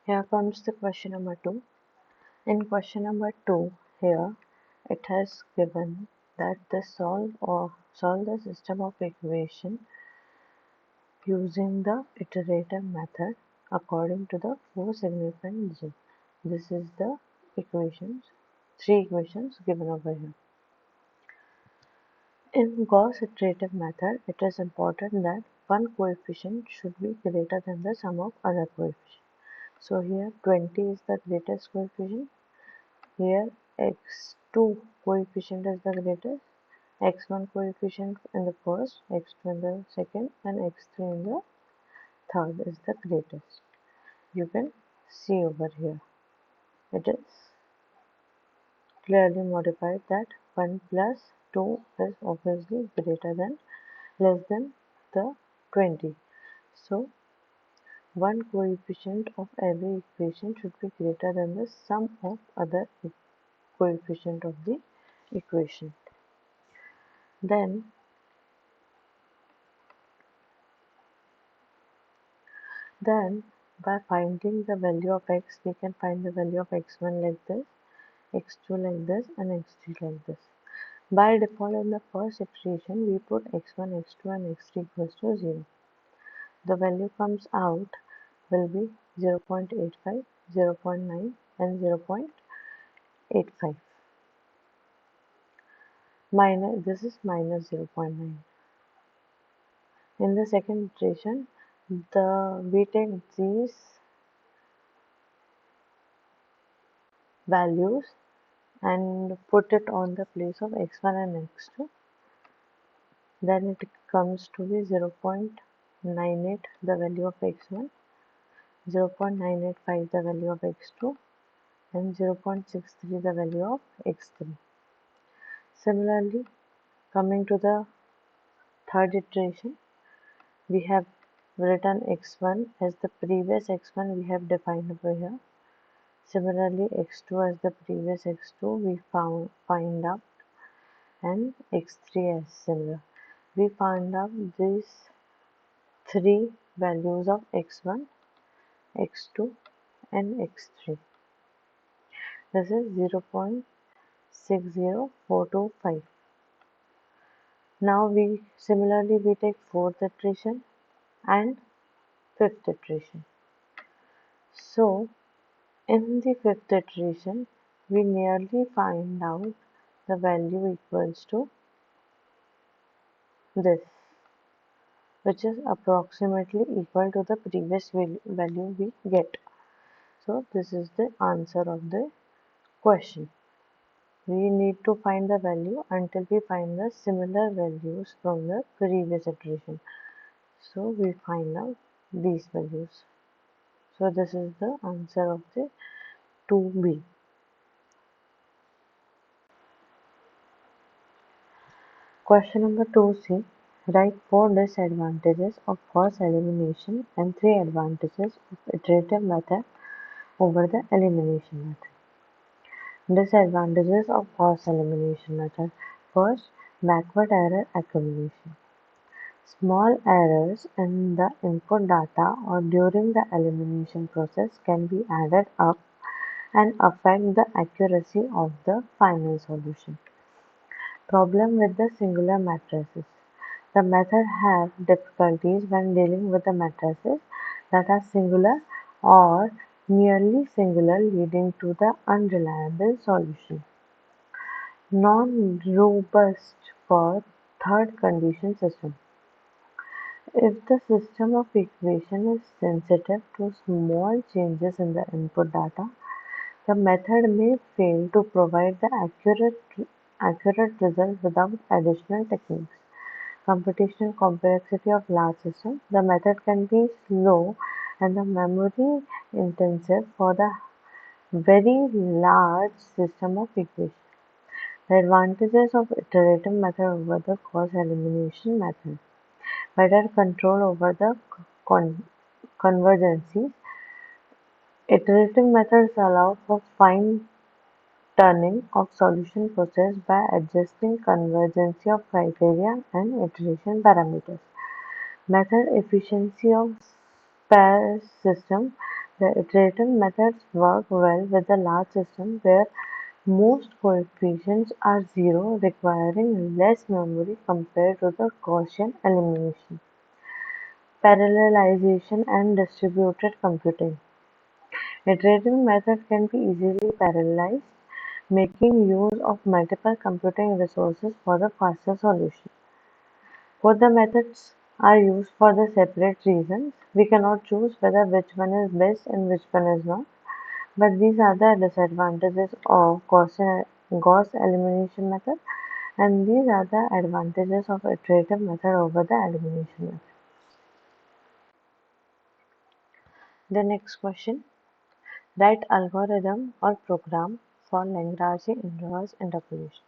Here comes the question number 2. In question number 2, here it has given that the solve the system of equation using the iterative method according to the four significant digits. This is the three equations given over here. In Gauss iterative method, it is important that one coefficient should be greater than the sum of other coefficients. So here 20 is the greatest coefficient. Here x2 coefficient is the greatest, x1 coefficient in the first, x2 in the second, and x3 in the third is the greatest. You can see over here. It is clearly modified that 1 plus 2 is obviously less than the 20. So one coefficient of every equation should be greater than the sum of other coefficient of the equation. Then by finding the value of x, we can find the value of x1 like this, x2 like this, and x3 like this. By default, in the first iteration, we put x1, x2, and x3 equals to 0. The value comes out will be 0.85, 0.9, and 0.85. This is minus 0.9. In the second iteration, we take these values and put it on the place of x1 and x2. Then it comes to be 0.98 the value of x1, 0.985 the value of x2, and 0.63 the value of x3. Similarly, coming to the third iteration, we have written x1 as the previous x1 we have defined over here. Similarly, x2 as the previous x2 we find out, and x3 as similar. We find out these three values of x1, x2, and x3. This is 0.60425. Now we take fourth iteration and fifth iteration. So in the fifth iteration, we nearly find out the value equals to this, which is approximately equal to the previous value we get. So this is the answer of the question. We need to find the value until we find the similar values from the previous iteration. So we find out these values. So this is the answer of the 2B. Question number 2C. Write 4 disadvantages of Gauss elimination and 3 advantages of iterative method over the elimination method. Disadvantages of Gauss elimination method. First, backward error accumulation. Small errors in the input data or during the elimination process can be added up and affect the accuracy of the final solution. Problem with the singular matrices. The method has difficulties when dealing with the matrices that are singular or nearly singular, leading to the unreliable solution. Non-robust for third condition system. If the system of equation is sensitive to small changes in the input data, the method may fail to provide the accurate result without additional techniques. Computational complexity of large systems. The method can be slow and the memory intensive for the very large system of equations. The advantages of iterative method over the Gauss elimination method. Better control over the convergencies. Iterative methods allow for fine tuning of solution process by adjusting convergency of criteria and iteration parameters. Method efficiency of sparse system. The iterative methods work well with the large system where most coefficients are zero, requiring less memory compared to the Gaussian elimination, parallelization, and distributed computing. Iterative method can be easily parallelized, making use of multiple computing resources for the faster solution. Both the methods are used for the separate reasons. We cannot choose whether which one is best and which one is not. But these are the disadvantages of Gauss elimination method, and these are the advantages of iterative method over the elimination method. The next question: write algorithm or program for Lagrange inverse interpolation.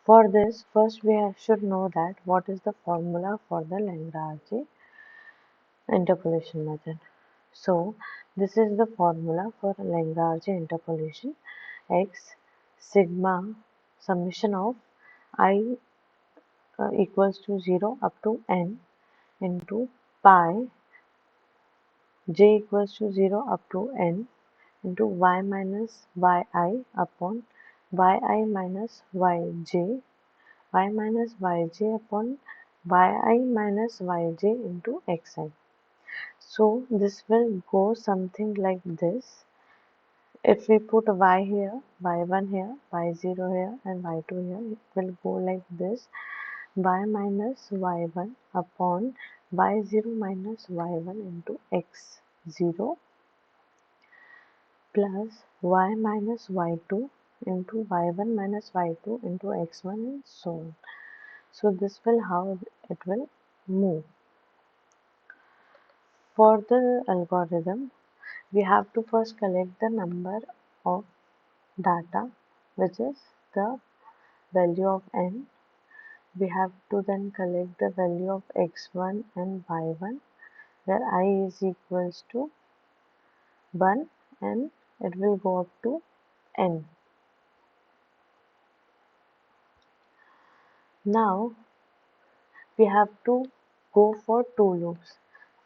For this, first we should know that what is the formula for the Lagrange interpolation method. So this is the formula for Lagrange interpolation: x sigma summation of I equals to 0 up to n into pi j equals to 0 up to n into y minus yi upon yi minus yj, y minus yj upon yi minus yj into xi. So this will go something like this. If we put y here, y1 here, y0 here, and y2 here, it will go like this: y minus y1 upon y0 minus y1 into x0 plus y minus y2 into y1 minus y2 into x1 and so on. So this will how it will move. For the algorithm, we have to first collect the number of data, which is the value of n. We have to then collect the value of x1 and y1, where I is equals to 1 and it will go up to n. Now we have to go for two loops.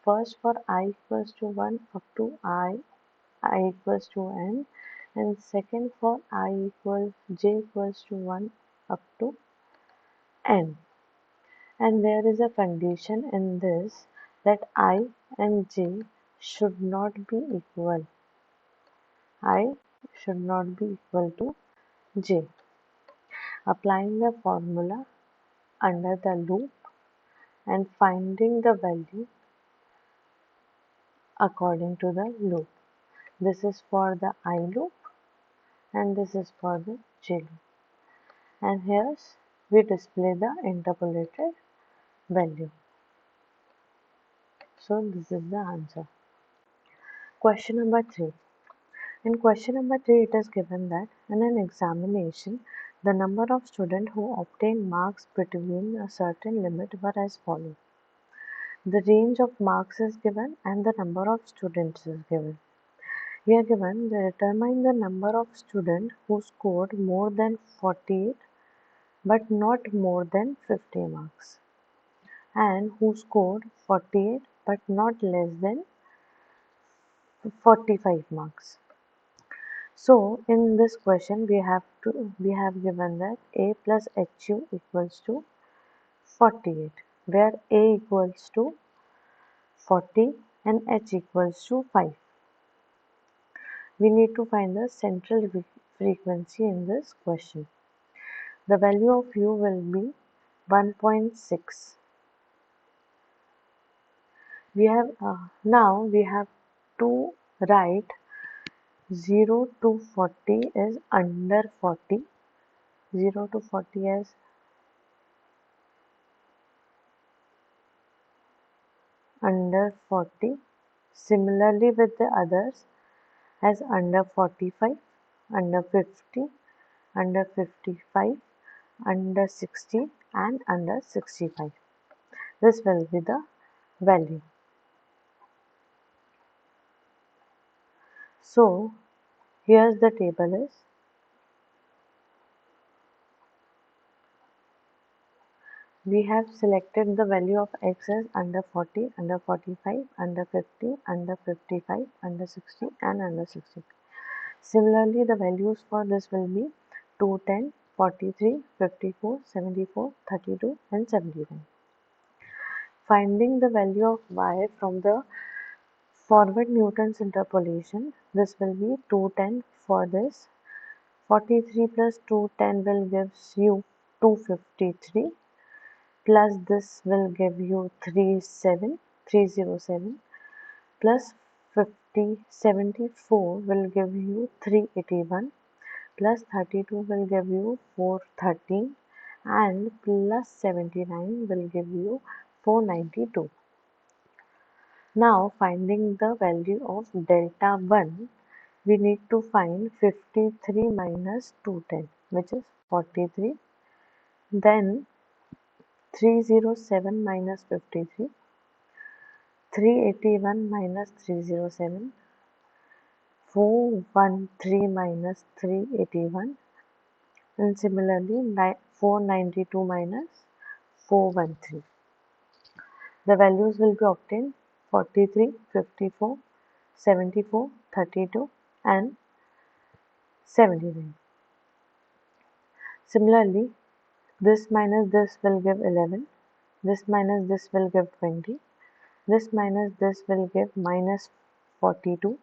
First for I equals to 1 up to I equals to n, and second for j equals to 1 up to n. And there is a condition in this that I and j should not be equal. I should not be equal to j. Applying the formula under the loop and finding the value according to the loop. This is for the I loop and this is for the j loop. And here we display the interpolated value. So this is the answer. Question number 3. In question number 3, it is given that in an examination, the number of students who obtain marks between a certain limit were as follows. The range of marks is given and the number of students is given. We are given to determine the number of students who scored more than 48 but not more than 50 marks, and who scored 48 but not less than 45 marks. So in this question we have given that a plus hu equals to 48, where a equals to 40 and h equals to 5. We need to find the central frequency in this question. The value of u will be 1.6. We have now we have to write 0 to 40 is under 40. 0 to 40 is under 40. Similarly with the others as under 45, under 50, under 55, under 60 and under 65. This will be the value. So here's the table is. we have selected the value of x as under 40, under 45, under 50, under 55, under 60 and under 60. Similarly, the values for this will be 210, 43, 54, 74, 32 and 79. Finding the value of y from the forward Newton's interpolation, this will be 210 for this. 43 plus 210 will gives you 253 plus this will give you 307 plus 74 will give you 381 plus 32 will give you 413 and plus 79 will give you 492. Now finding the value of delta 1, we need to find 53 minus 210, which is 43. Then 307 minus 53, 381 minus 307, 413 minus 381, and similarly 492 minus 413. The values will be obtained 43, 54, 74, 32 and 79. Similarly, this minus this will give 11, this minus this will give 20, this minus this will give minus 42,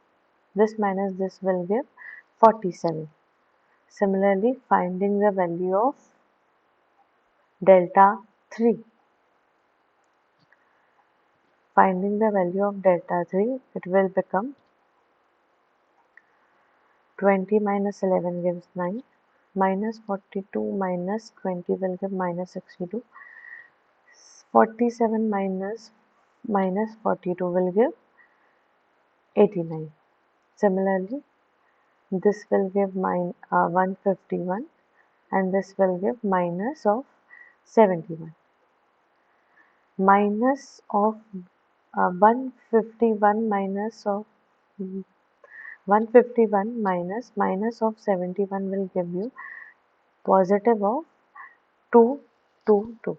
this minus this will give 47. Similarly, finding the value of delta 3. Finding the value of delta 3, it will become 20 minus 11 gives 9, minus 42 minus 20 will give minus 62, 47 minus 42 will give 89. Similarly, this will give 151 and this will give minus of 71. Minus of 151 minus of 151 minus of 71 will give you positive of 222.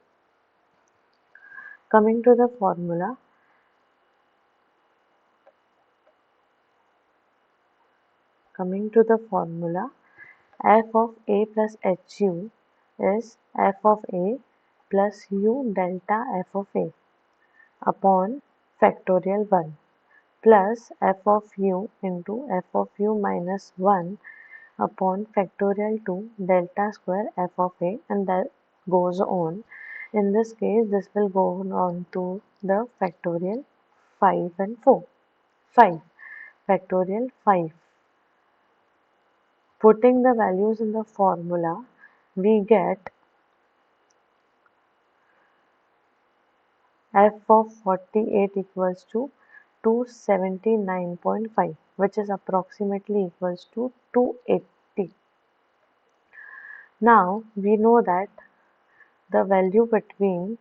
Coming to the formula, f of a plus hu is f of a plus u delta f of a upon factorial 1 plus f of u into f of u minus 1 upon factorial 2 delta square f of a, and that goes on. In this case, this will go on to the factorial 5 and 4. 5 factorial 5. Putting the values in the formula, we get f of 48 equals to 279.5, which is approximately equals to 280. Now we know that the value between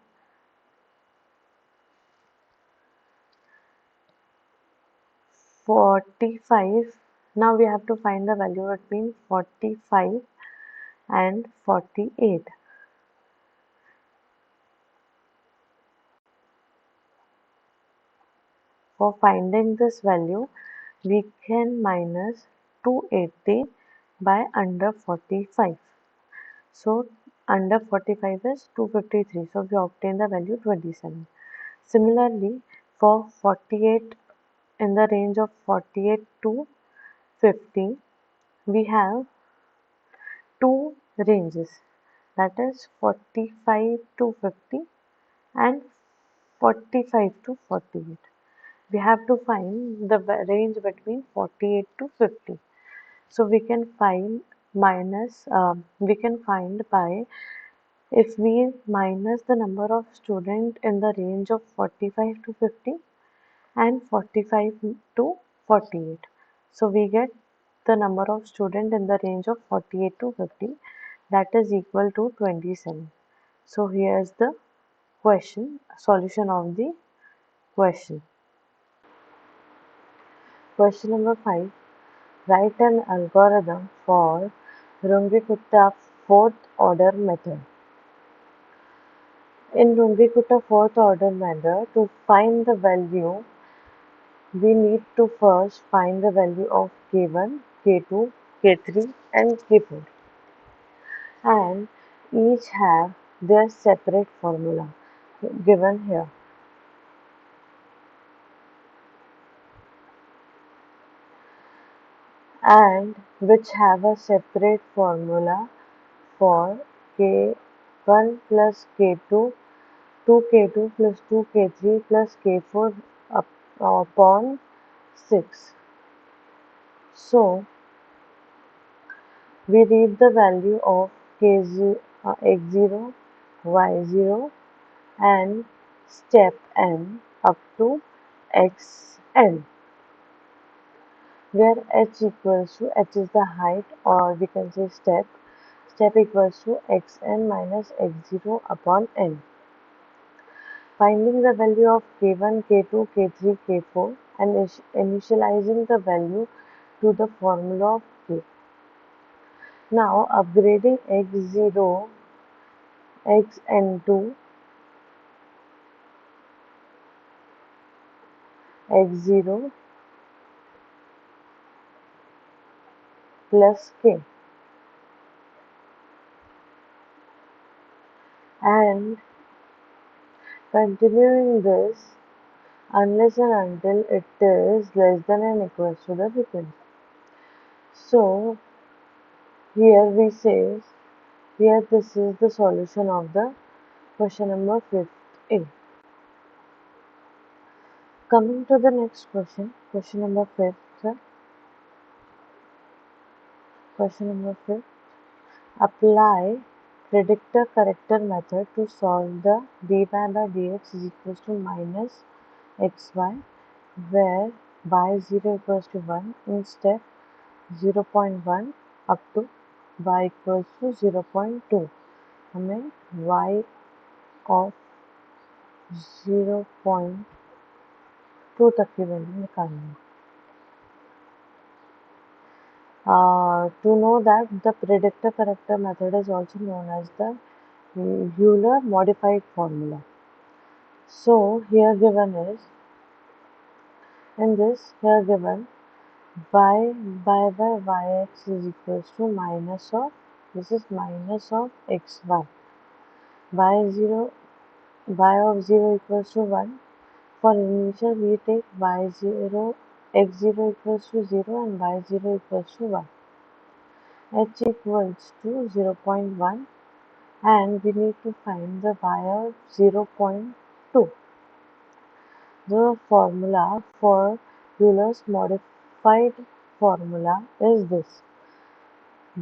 45, now we have to find the value between 45 and 48. For finding this value, we can minus 280 by under 45. So under 45 is 253. So we obtain the value 27. Similarly, for 48, in the range of 48 to 50, we have two ranges, that is 45 to 50 and 45 to 48. We have to find the range between 48 to 50. So we can find by, if we minus the number of students in the range of 45 to 50 and 45 to 48. So we get the number of students in the range of 48 to 50, that is equal to 27. So here is the solution of the question. Question number 5. Write an algorithm for Runge-Kutta fourth order method. in Runge-Kutta fourth order manner, to find the value, we need to first find the value of K1, K2, K3 and K4, and each have their separate formula given here, and which have a separate formula for K1 plus K2, 2K2 plus 2K3 plus K4 upon 6. So we read the value of x0, y0 and step n up to xn, where h is the height, or we can say step equals to xn minus x0 upon n. Finding the value of K1, K2, K3, K4 and initializing the value to the formula of K. Now upgrading x0, xn2, x0 plus K, and continuing this unless and until it is less than and equals to the frequency. So here we say, here this is the solution of the question number 5A. Coming to the next question, question number 5. Question number 5. Apply predictor corrector method to solve the dy by dx is equals to minus xy, where y0 equals to 1 in step 0.1 up to y equals to 0.2. हमें y of 0.2 तक की value निकालनी है. To know that, the predictor corrector method is also known as the Euler modified formula. So here given is, in this here given y by yx is equals to minus of, this is minus of xy, y0, y of 0 equals to 1. For initial we take y0, x0 equals to 0 and y0 equals to 1. H equals to 0.1 and we need to find the y of 0.2. The formula for Euler's modified formula is this: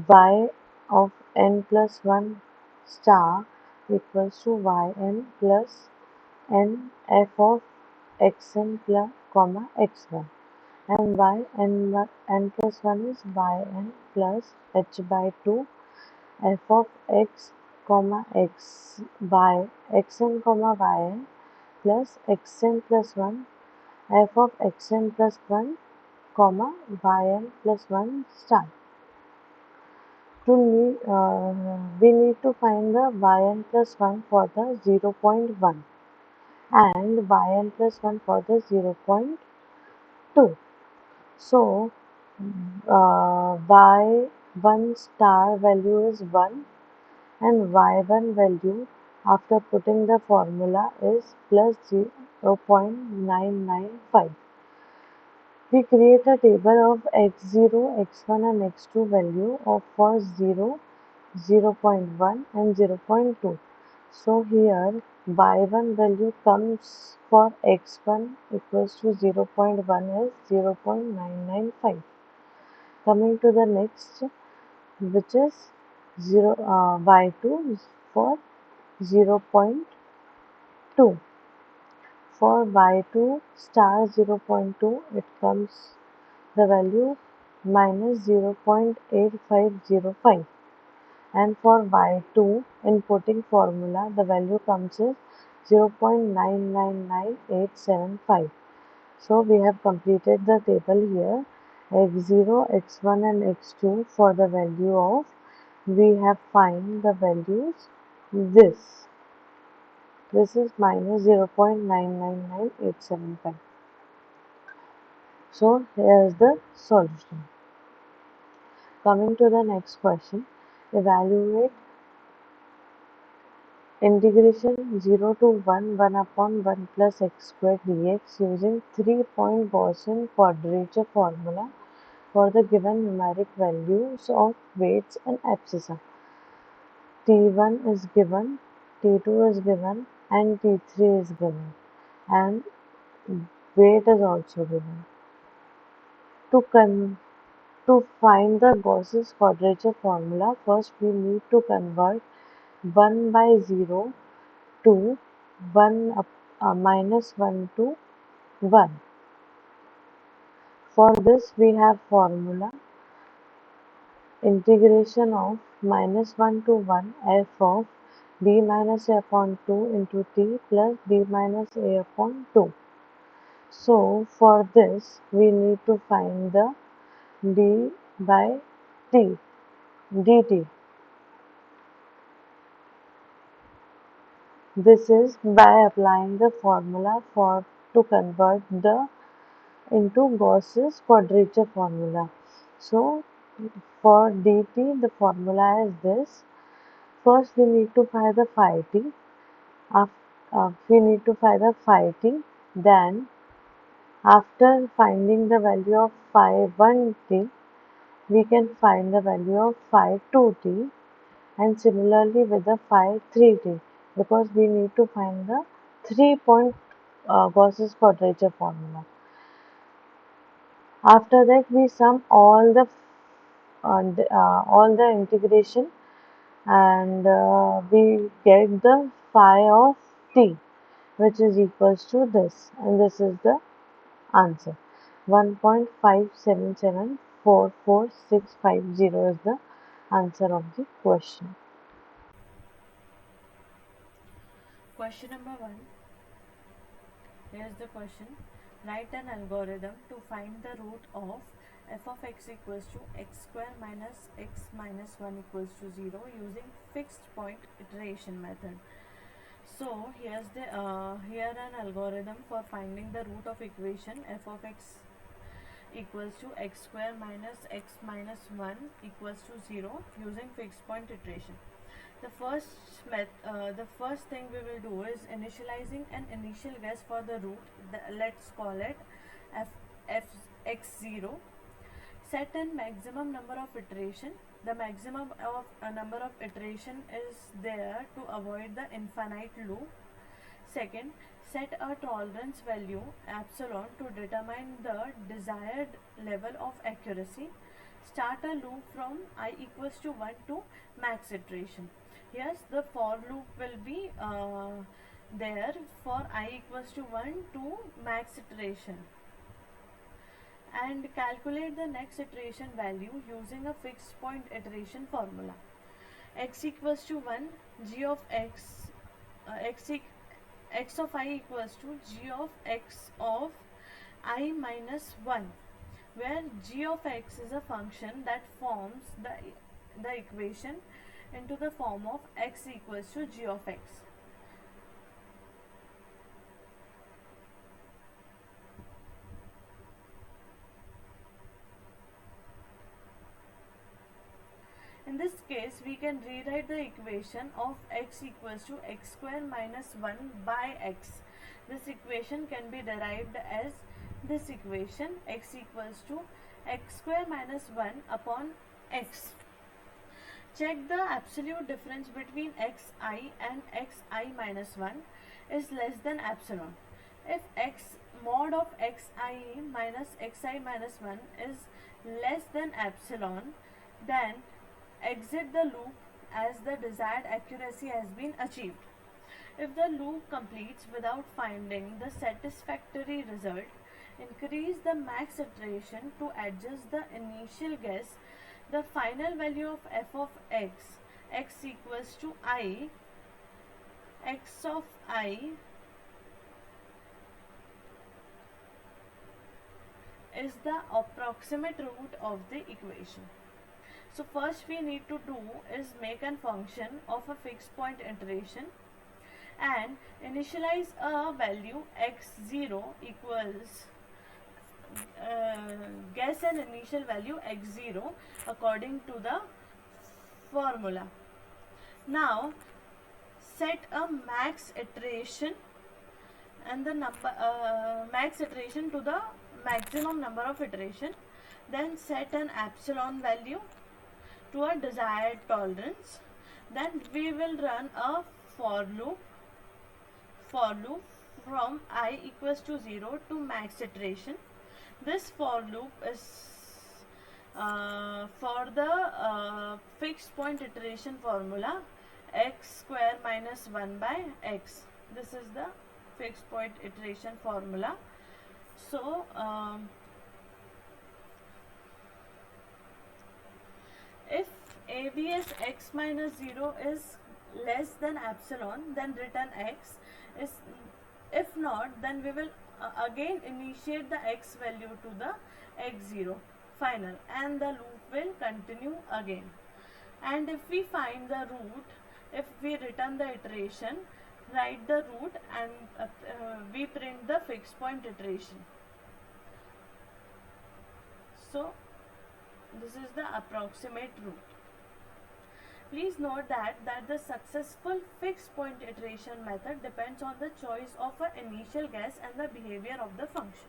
y of n plus 1 star equals to yn plus n f of xn plus comma x1, and n plus 1 is yn plus h by 2 f of x comma x by xn comma yn plus xn plus 1 f of xn plus 1 comma yn plus 1 star. We need to find the yn plus 1 for the 0.1 and yn plus 1 for the 0.2. So y1 star value is 1 and y1 value after putting the formula is plus 0.995. We create a table of x0, x1 and x2 value of for 0, 0.1 and 0.2. So here y1 value comes for x1 equals to 0.1 is 0.995. Coming to the next, which is y2 for 0.2. For y2 star 0.2, it comes the value minus 0.8505, and for y2 in putting formula the value comes as 0.999875. So we have completed the table here, x0, x1 and x2 for the value of, we have find the values this. This is minus 0.999875. So here is the solution. Coming to the next question, evaluate integration 0 to 1 upon 1 plus x squared dx using 3-point Gaussian quadrature formula for the given numeric values of weights and abscissa. T1 is given, T2 is given, and T3 is given, and weight is also given. To find the Gauss's quadrature formula, first we need to convert 1 by 0 to 1 1 to 1. For this we have formula integration of -1 to 1 f of b minus a upon 2 into t plus b minus a upon 2. So for this we need to find the d by t dt. This is by applying the formula for to convert the into Gauss's quadrature formula. So for dt the formula is this. First we need to find the phi t. We need to find the phi t. Then after finding the value of phi 1 t, we can find the value of phi 2 t, and similarly with the phi 3 t, because we need to find the 3-point Gauss's quadrature formula. After that we sum all the integration, and we get the phi of t, which is equals to this, and this is the answer. 1.57744650 is the answer of the question. Question number 1. Here's the question. Write an algorithm to find the root of f of x equals to x square minus x minus 1 equals to 0 using fixed point iteration method. So here an algorithm for finding the root of equation f of x equals to x square minus x minus 1 equals to 0 using fixed point iteration. The first thing we will do is initializing an initial guess for the root. Let's call it f x0. Set a maximum number of iteration. The maximum of a number of iteration is there to avoid the infinite loop. Second, set a tolerance value epsilon to determine the desired level of accuracy. Start a loop from I equals to 1 to max iteration. Yes, the for loop will be there for I equals to 1 to max iteration, and calculate the next iteration value using a fixed point iteration formula. X equals to 1, g of x, x of I equals to g of x of I minus 1, where g of x is a function that forms the equation into the form of x equals to g of x. In this case, we can rewrite the equation of x equals to x square minus 1 by x. This equation can be derived as this equation, x equals to x square minus 1 upon x. Check the absolute difference between xi and xi minus 1 is less than epsilon. If x mod of xi minus 1 is less than epsilon, then exit the loop as the desired accuracy has been achieved. If the loop completes without finding the satisfactory result, increase the max iteration to adjust the initial guess. The final value of f of x equals to I, x of I is the approximate root of the equation. So first we need to do is make a function of a fixed point iteration, and initialize a value x0 equals guess an initial value x0 according to the formula. Now set a max iteration and the number max iteration to the maximum number of iteration, then set an epsilon value to a desired tolerance. Then we will run a for loop from I equals to 0 to max iteration. This for loop is for the fixed point iteration formula x square minus 1 by x. This is the fixed point iteration formula. So if ABS x minus 0 is less than epsilon, then return x. If not, then we will again initiate the x value to the x0 final, and the loop will continue again. And if we find the root, if we return the iteration, write the root, and we print the fixed point iteration. So this is the approximate root. Please note that the successful fixed point iteration method depends on the choice of an initial guess and the behavior of the function.